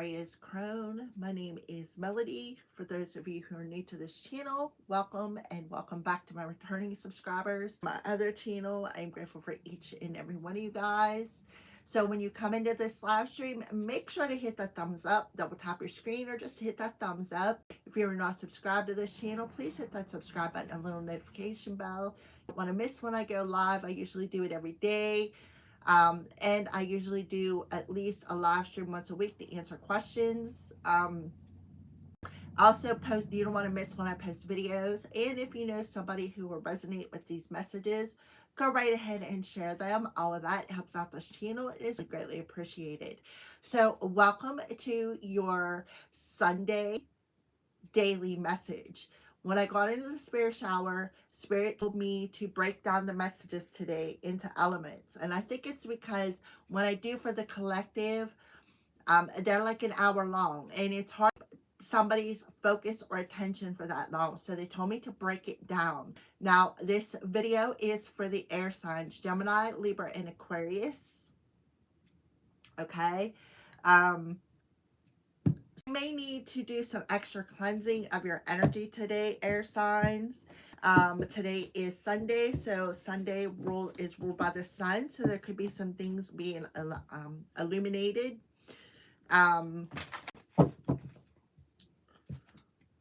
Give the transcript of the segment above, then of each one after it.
Maria's Crone. My name is Melody. For those of you who are new to this channel, welcome and welcome back to my returning subscribers. My other channel, I'm grateful for each and every one of you guys. So when you come into this live stream, make sure to hit that thumbs up, double tap your screen, or just hit that thumbs up. If you're not subscribed to this channel, please hit that subscribe button and little notification bell. You don't want to miss when I go live. I usually do it every day. And I usually do at least a live stream once a week to answer questions. Also post, you don't want to miss when I post videos. And if you know somebody who will resonate with these messages, go right ahead and share them. All of that helps out this channel. It is greatly appreciated. So welcome to your Sunday daily message. When I got into the spirit shower, Spirit told me to break down the messages today into elements. And I think it's because when I do for the collective, they're like an hour long and it's hard somebody's focus or attention for that long. So they told me to break it down. Now, this video is for the air signs, Gemini, Libra, and Aquarius. Okay. You may need to do some extra cleansing of your energy today, air signs. Today is Sunday, so Sunday is ruled by the sun, so there could be some things being illuminated. All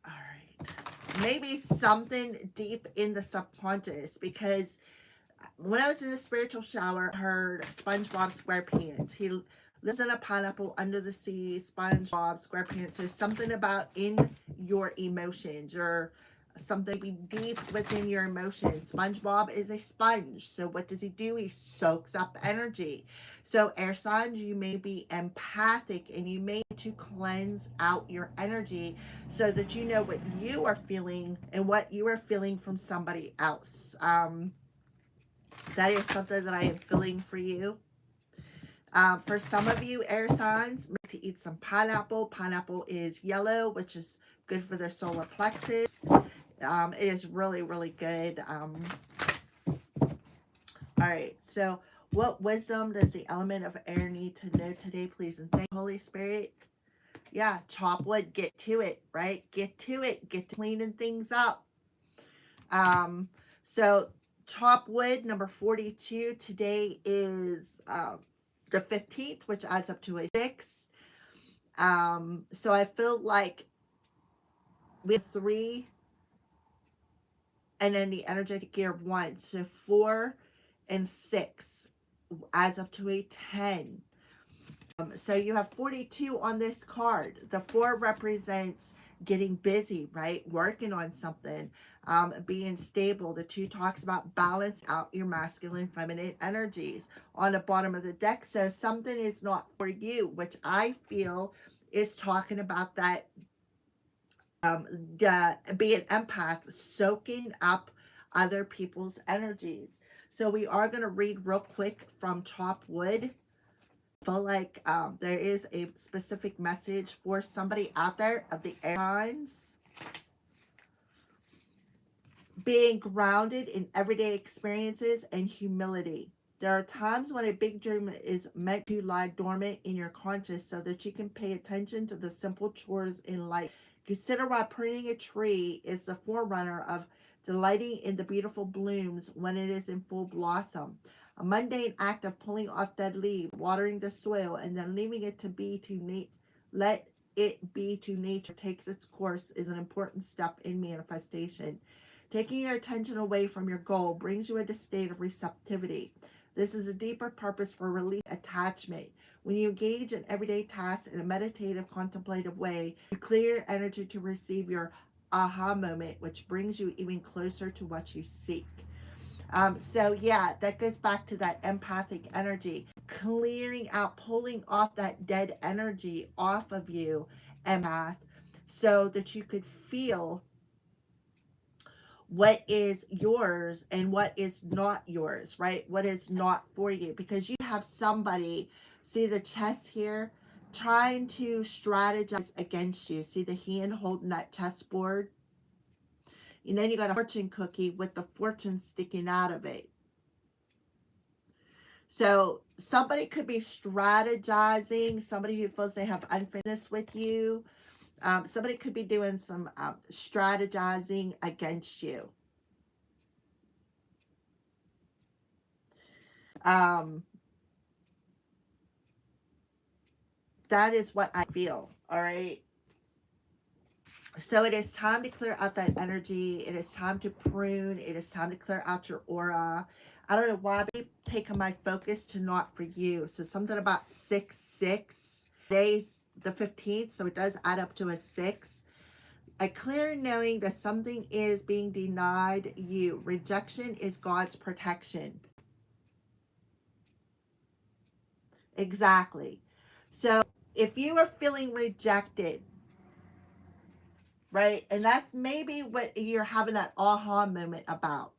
right, maybe something deep in the subconscious, because when I was in a spiritual shower, I heard SpongeBob SquarePants. He lives in a pineapple under the sea, SpongeBob SquarePants. So something about in your emotions or something deep within your emotions. SpongeBob is a sponge. So what does he do? He soaks up energy. So air signs, you may be empathic and you may need to cleanse out your energy so that you know what you are feeling and what you are feeling from somebody else. That is something that I am feeling for you. For some of you air signs, to eat some pineapple. Pineapple is yellow, which is good for the solar plexus. It is really, really good. All right, so what wisdom does the element of air need to know today, please? And thank you, Holy Spirit. Yeah, chop wood, get to it, right? Get to it, get to cleaning things up. So chop wood, number 42. Today is the 15th, which adds up to a 6. So I feel like we have 3 and then the energetic gear of 1. So 4 and 6 adds up to a 10. So you have 42 on this card. The 4 represents getting busy, right? Working on something, being stable. The 2 talks about balance out your masculine, feminine energies on the bottom of the deck. So something is not for you, which I feel is talking about that, being empath, soaking up other people's energies. So we are going to read real quick from Chop Wood. I feel like there is a specific message for somebody out there of the air signs. Being grounded in everyday experiences and humility. There are times when a big dream is meant to lie dormant in your conscious so that you can pay attention to the simple chores in life. Consider why pruning a tree is the forerunner of delighting in the beautiful blooms when it is in full blossom. A mundane act of pulling off dead leaves, watering the soil, and then leaving it to be to let it be to nature takes its course is an important step in manifestation. Taking your attention away from your goal brings you into a state of receptivity. This is a deeper purpose for release attachment. When you engage in everyday tasks in a meditative, contemplative way, you clear your energy to receive your aha moment, which brings you even closer to what you seek. So yeah, that goes back to that empathic energy, clearing out, pulling off that dead energy off of you, empath, so that you could feel what is yours and what is not yours, right? What is not for you, because you have somebody, see the chess here, trying to strategize against you. See the hand holding that chessboard? And then you got a fortune cookie with the fortune sticking out of it. So somebody could be strategizing, somebody who feels they have unfinished with you. Somebody could be doing some strategizing against you. Um, that is what I feel. All right. So it is time to clear out that energy. It is time to prune. It is time to clear out your aura. I don't know why I'm taking my focus to not for you. So something about 6-6. Today's the 15th, so it does add up to a 6. A clear knowing that something is being denied you. Rejection is God's protection. Exactly. So if you are feeling rejected, right? And that's maybe what you're having that aha moment about.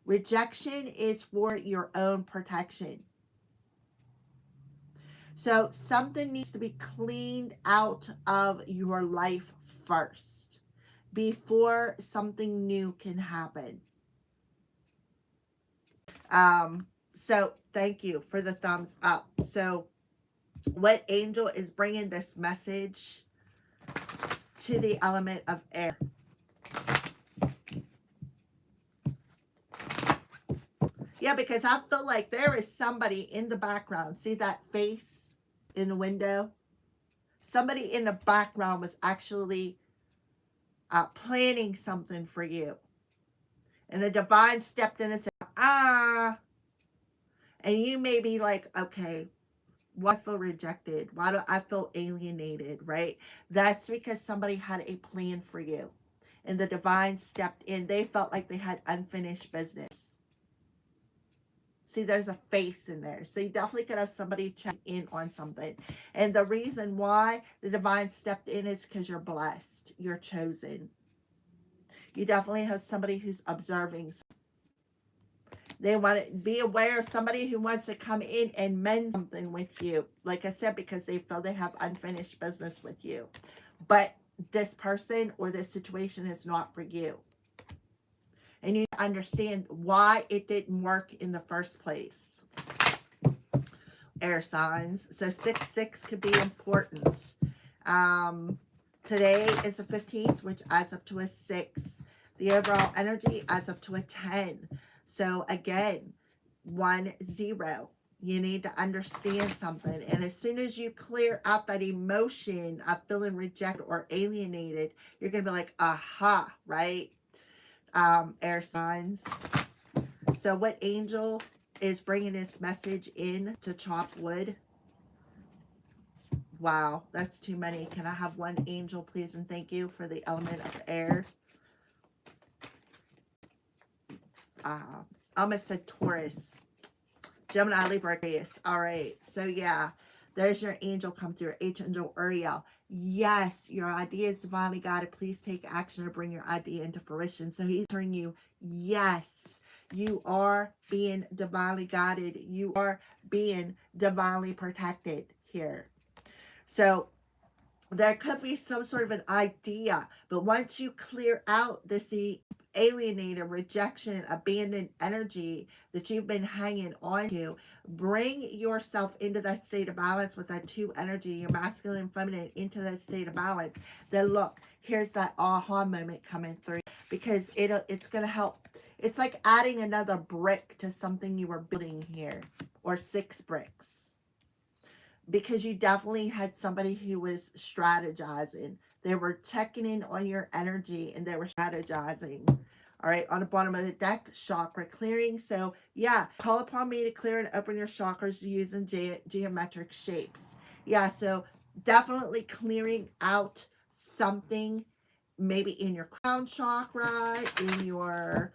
Rejection is for your own protection. So something needs to be cleaned out of your life first before something new can happen. So thank you for the thumbs up. So what angel is bringing this message to the element of air? Yeah, because I feel like there is somebody in the background. See that face in the window? Somebody in the background was actually planning something for you. And the divine stepped in and said, ah. And you may be like, okay, why do I feel rejected? Why do I feel alienated, right? That's because somebody had a plan for you. And the divine stepped in. They felt like they had unfinished business. See, there's a face in there. So you definitely could have somebody check in on something. And the reason why the divine stepped in is because you're blessed. You're chosen. You definitely have somebody who's observing. They want to be aware of somebody who wants to come in and mend something with you. Like I said, because they feel they have unfinished business with you. But this person or this situation is not for you. And you understand why it didn't work in the first place. Air signs. So 6-6 could be important. Today is the 15th, which adds up to a 6. The overall energy adds up to a 10. So again, 1-0. You need to understand something. And as soon as you clear out that emotion of feeling rejected or alienated, you're going to be like, aha, right? Air signs. So what angel is bringing this message in to chop wood? Wow, that's too many. Can I have one angel, please? And thank you for the element of air. Almost said Taurus. Gemini, Libra, Aquarius. All right. So, yeah, there's your angel come through. Archangel Uriel. Yes, your idea is divinely guided. Please take action to bring your idea into fruition. So, he's telling you, yes, you are being divinely guided. You are being divinely protected here. So, there could be some sort of an idea, but once you clear out this alienated, rejection, abandoned energy that you've been hanging on to, bring yourself into that state of balance with that 2 energy, your masculine and feminine, into that state of balance. Then look, here's that aha moment coming through, because it's going to help. It's like adding another brick to something you were building here, or 6 bricks. Because you definitely had somebody who was strategizing. They were checking in on your energy and they were strategizing. All right, on the bottom of the deck, chakra clearing. So, yeah, call upon me to clear and open your chakras using geometric shapes. Yeah, so definitely clearing out something, maybe in your crown chakra, in your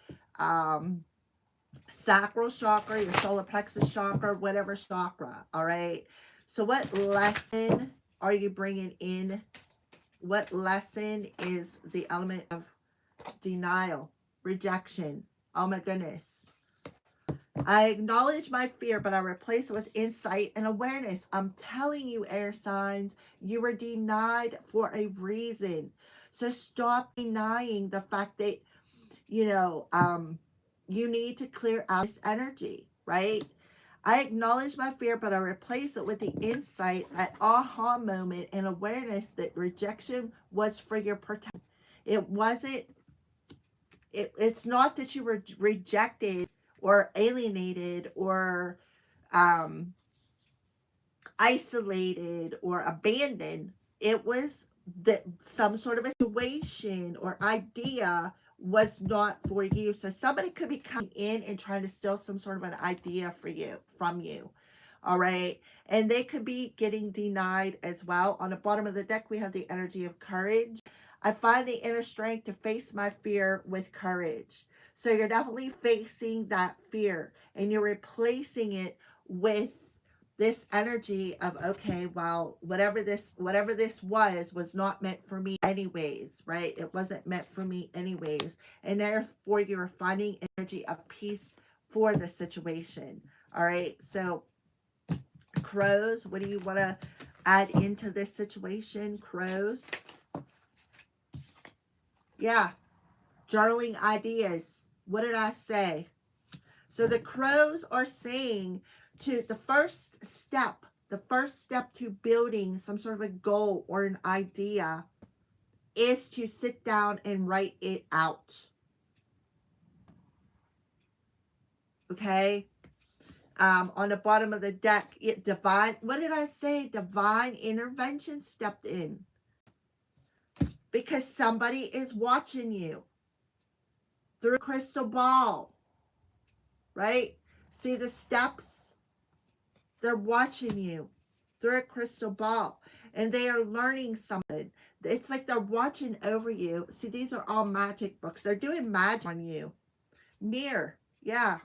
sacral chakra, your solar plexus chakra, whatever chakra, all right? So what lesson are you bringing in? What lesson is the element of denial, rejection? Oh my goodness. I acknowledge my fear, but I replace it with insight and awareness. I'm telling you, air signs, you were denied for a reason. So stop denying the fact that, you need to clear out this energy, right? I acknowledge my fear, but I replace it with the insight, that aha moment and awareness that rejection was for your protection. It wasn't, it's not that you were rejected or alienated or um, isolated or abandoned. It was that some sort of a situation or idea was not for you. So somebody could be coming in and trying to steal some sort of an idea for you, from you. All right. And they could be getting denied as well. On the bottom of the deck, we have the energy of courage. I find the inner strength to face my fear with courage. So you're definitely facing that fear and you're replacing it with this energy of, okay, well, whatever this was not meant for me anyways, right? It wasn't meant for me anyways. And therefore you're finding energy of peace for the situation. All right. So crows, what do you want to add into this situation? Crows. Yeah. Journaling ideas. What did I say? So the crows are saying to the first step to building some sort of a goal or an idea is to sit down and write it out. Okay. On the bottom of the deck, what did I say? Divine intervention stepped in. Because somebody is watching you through a crystal ball. Right? See the steps? They're watching you through a crystal ball. And they are learning something. It's like they're watching over you. See, these are all magic books. They're doing magic on you. Mirror. Yeah.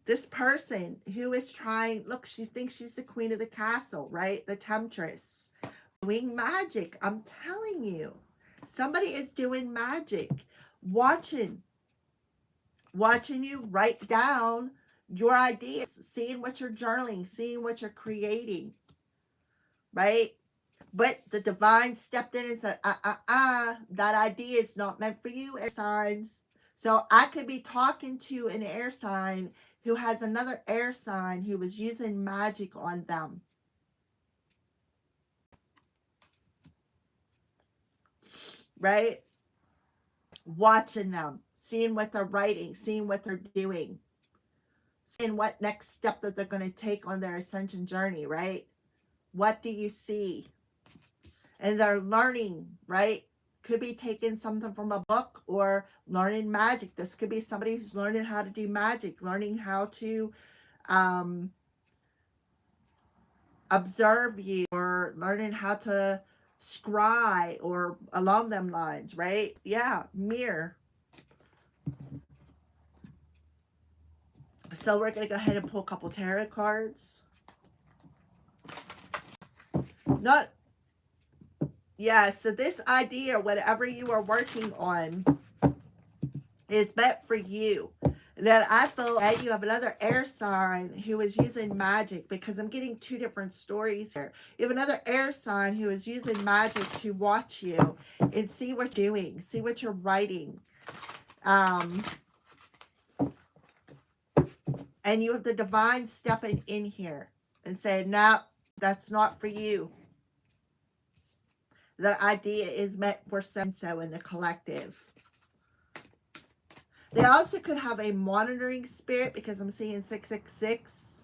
This person who is trying, look, she thinks she's the queen of the castle, right? The temptress. Doing magic. I'm telling you. Somebody is doing magic. Watching you write down your ideas, seeing what you're journaling, seeing what you're creating, right? But the divine stepped in and said, that idea is not meant for you, air signs. So I could be talking to an air sign who has another air sign who was using magic on them. Right? Watching them, seeing what they're writing, seeing what they're doing, seeing what next step that they're going to take on their ascension journey, right? What do you see? And they're learning, right? Could be taking something from a book or learning magic. This could be somebody who's learning how to do magic, learning how to observe you, or learning how to scry or along them lines, right? Yeah, mirror. So we're going to go ahead and pull a couple tarot cards. Yeah, so this idea, whatever you are working on, is meant for you. That I feel that you have another air sign who is using magic, because I'm getting two different stories here. You have another air sign who is using magic to watch you and see what you're doing, see what you're writing. And you have the divine stepping in here and saying, no, that's not for you. That idea is meant for so-and-so in the collective. They also could have a monitoring spirit, because I'm seeing 666.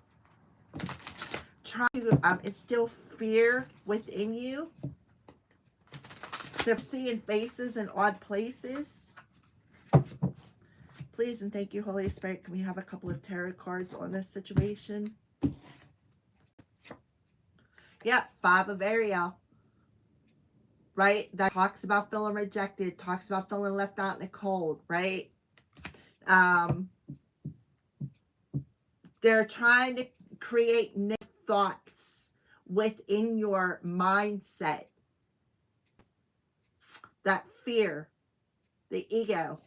Trying to instill fear within you. So seeing faces in odd places. Please and thank you, Holy Spirit. Can we have a couple of tarot cards on this situation? Yeah, 5 of Ariel. Right? That talks about feeling rejected, talks about feeling left out in the cold, right? They're trying to create new thoughts within your mindset. That fear, the ego.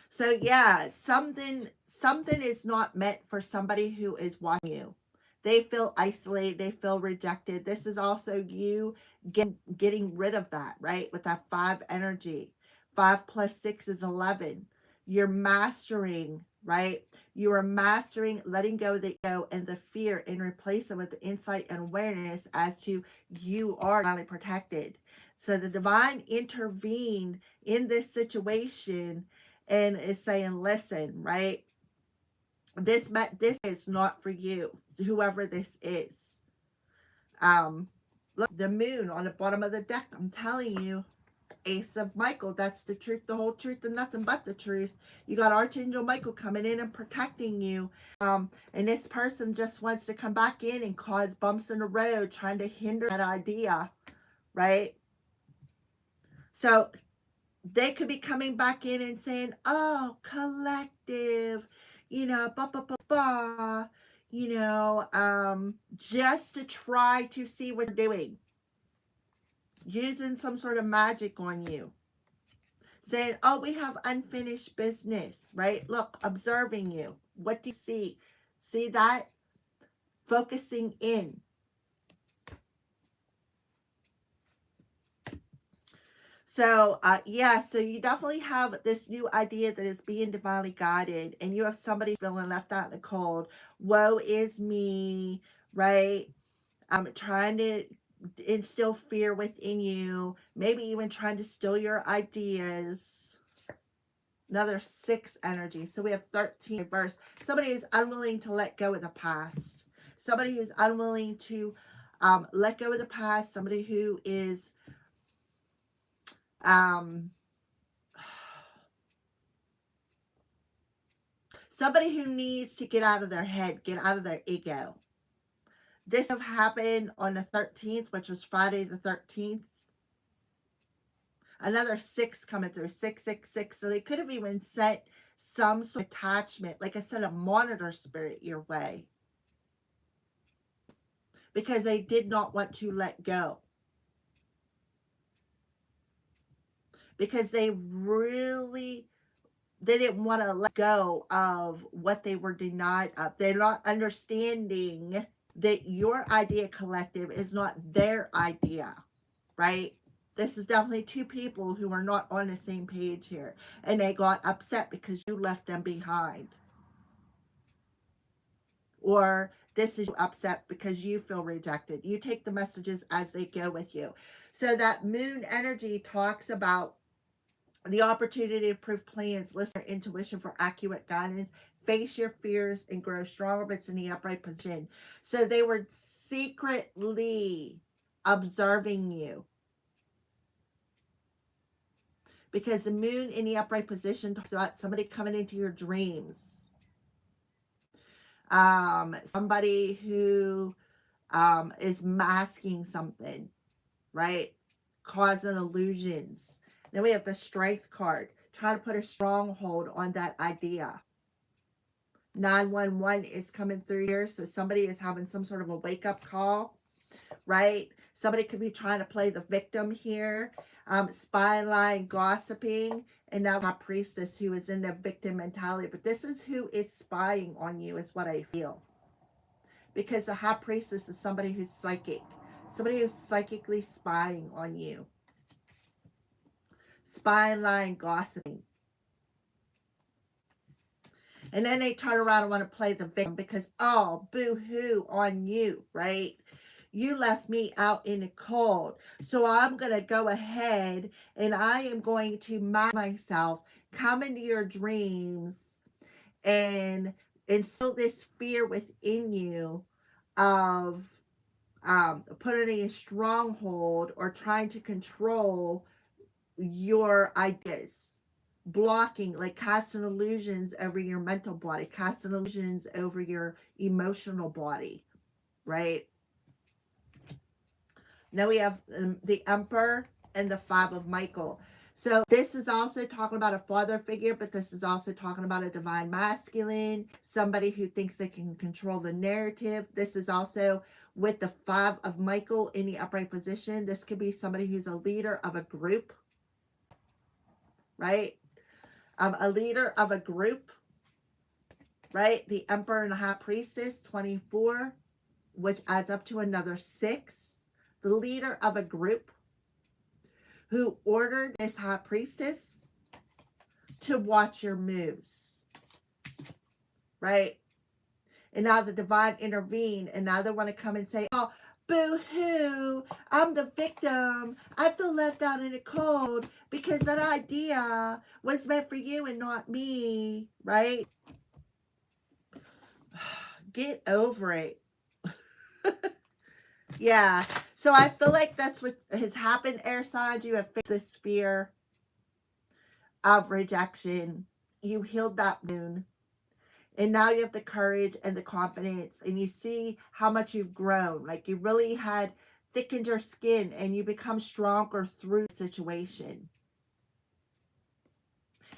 So yeah, something is not meant for somebody who is watching you. They feel isolated. They feel rejected. This is also you getting rid of that, right? With that 5 energy. 5 plus 6 is 11. You're mastering right? You are mastering letting go of the ego and the fear and replace it with the insight and awareness as to you are divinely protected. So the divine intervened in this situation and is saying, listen, right? This is not for you, whoever this is. Look, the moon on the bottom of the deck, I'm telling you, Ace of Michael, that's the truth, the whole truth, and nothing but the truth. You got Archangel Michael coming in and protecting you. And this person just wants to come back in and cause bumps in the road, trying to hinder that idea, right? So they could be coming back in and saying, oh, collective, you know, just to try to see what they're doing, using some sort of magic on you, saying, oh, we have unfinished business, right? Look, observing you. What do you see? See that? Focusing in. So, yeah, so you definitely have this new idea that is being divinely guided, and you have somebody feeling left out in the cold. Woe is me, right? Trying to instill fear within you, maybe even trying to steal your ideas. Another 6 energy. So we have 13 verse. Somebody who's unwilling to let go of the past. Somebody who's unwilling to let go of the past. Somebody who is somebody who needs to get out of their head, get out of their ego. This have happened on the 13th, which was Friday the 13th. Another 6 coming through, 666. So they could have even sent some sort of attachment, like I said, a monitor spirit your way, because they did not want to let go. Because they didn't want to let go of what they were denied of. They're not understanding that your idea collective is not their idea, right? This is definitely 2 people who are not on the same page here. And they got upset because you left them behind. Or this is upset because you feel rejected. You take the messages as they go with you. So that moon energy talks about the opportunity to prove plans, listen to intuition for accurate guidance, face your fears, and grow stronger, but it's in the upright position. So they were secretly observing you. Because the moon in the upright position talks about somebody coming into your dreams. Somebody who is masking something, right? Causing illusions. Then we have the Strength card, trying to put a stronghold on that idea. 911 is coming through here, so somebody is having some sort of a wake-up call, right? Somebody could be trying to play the victim here, spy line, gossiping, and now a priestess who is in the victim mentality. But this is who is spying on you, is what I feel. Because the high priestess is somebody who's psychic, somebody who's psychically spying on you. Spy line, gossiping. And then they turn around and want to play the victim because, oh, boo-hoo on you, right? You left me out in the cold. So I'm going to go ahead and I am going to myself, come into your dreams and instill this fear within you of putting a stronghold or trying to control your ideas, blocking, like casting illusions over your mental body, casting illusions over your emotional body, right? Now we have the Emperor and the 5 of Michael. So this is also talking about a father figure, but this is also talking about a divine masculine, somebody who thinks they can control the narrative. This is also with the 5 of Michael in the upright position. This could be somebody who's a leader of a group, right? A leader of a group, right? The Emperor and the High Priestess, 24, which adds up to another 6. The leader of a group who ordered this High Priestess to watch your moves. right? And now the divine intervene, and now they want to come and say, oh, boo-hoo, I'm the victim. I feel left out in the cold because that idea was meant for you and not me, right? Get over it. Yeah. So I feel like that's what has happened, air signs. You have faced this fear of rejection. You healed that wound. And now you have the courage and the confidence, and you see how much you've grown. Like you really had thickened your skin, and you become stronger through the situation.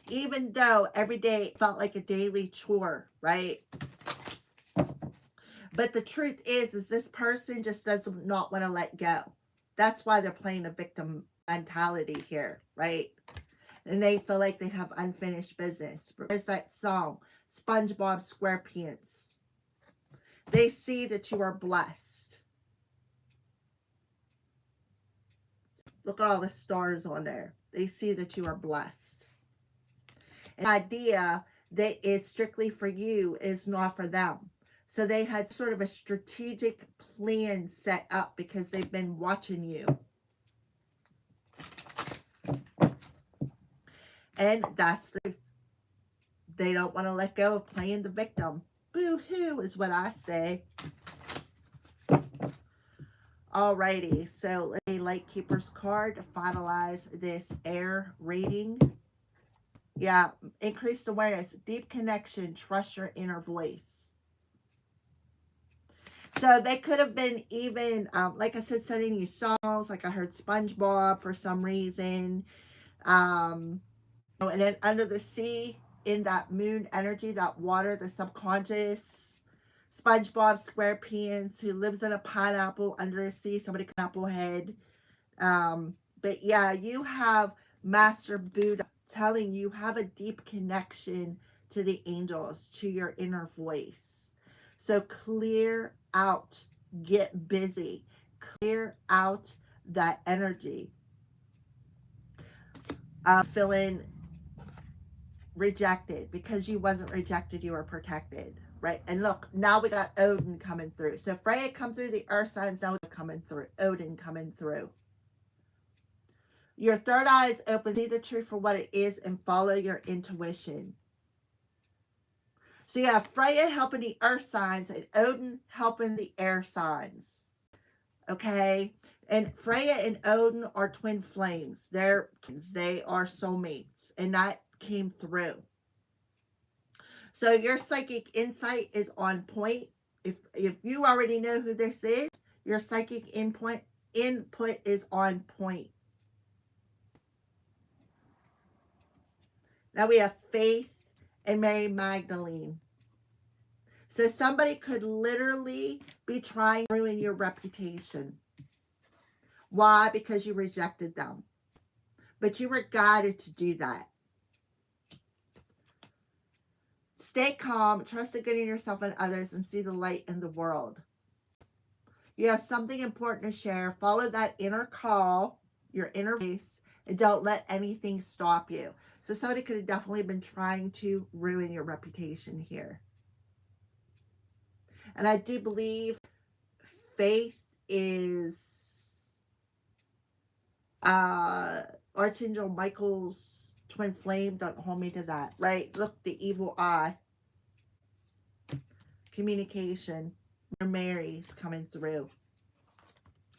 Even though every day felt like a daily chore, right? But the truth is this person just does not want to let go. That's why they're playing a victim mentality here, right? And they feel like they have unfinished business. There's that song, SpongeBob SquarePants. They see that you are blessed. Look at all the stars on there. They see that you are blessed. An idea that is strictly for you is not for them. So they had sort of a strategic plan set up because they've been watching you. And that's the truth. They don't want to let go of playing the victim. Boo-hoo is what I say. Alrighty, so let's say Light Keeper's card to finalize this air reading. Yeah, increased awareness, deep connection, trust your inner voice. So they could have been even, like I said, sending you songs. Like I heard SpongeBob for some reason. And then under the sea, in that moon energy, that water, the subconscious, SpongeBob SquarePants, who lives in a pineapple under the sea, somebody pineapple head. But yeah, you have Master Buddha telling you have a deep connection to the angels, to your inner voice. So clear out, get busy, clear out that energy. Feeling rejected, because you wasn't rejected, you were protected, right? And look, now we got Odin coming through. So Freya come through the earth signs, now we're coming through Odin coming through. Your third eye is open. See the truth for what it is and follow your intuition. So you have Freya helping the earth signs and Odin helping the air signs. Okay? And Freya and Odin are twin flames. They're twins. They are soulmates. And that came through. So your psychic insight is on point. If you already know who this is, your psychic input is on point. Now we have Faith and Mary Magdalene. So somebody could literally be trying to ruin your reputation. Why? Because you rejected them. But you were guided to do that. Stay calm, trust the good in yourself and others, and see the light in the world. You have something important to share. Follow that inner call, your inner voice, and don't let anything stop you. So somebody could have definitely been trying to ruin your reputation here. And I do believe Faith is Archangel Michael's twin flame. Don't hold me to that, right? Look, the evil eye. Communication. Mary's coming through.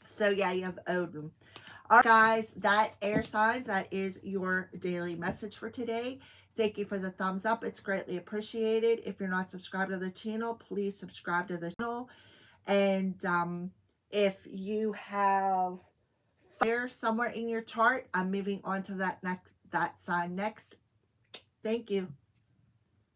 So yeah, you have Odin. All right, guys, that air signs, that is your daily message for today. Thank you for the thumbs up. It's greatly appreciated. If you're not subscribed to the channel, please subscribe to the channel. And if you have fire somewhere in your chart, I'm moving on to that sign next. Thank you.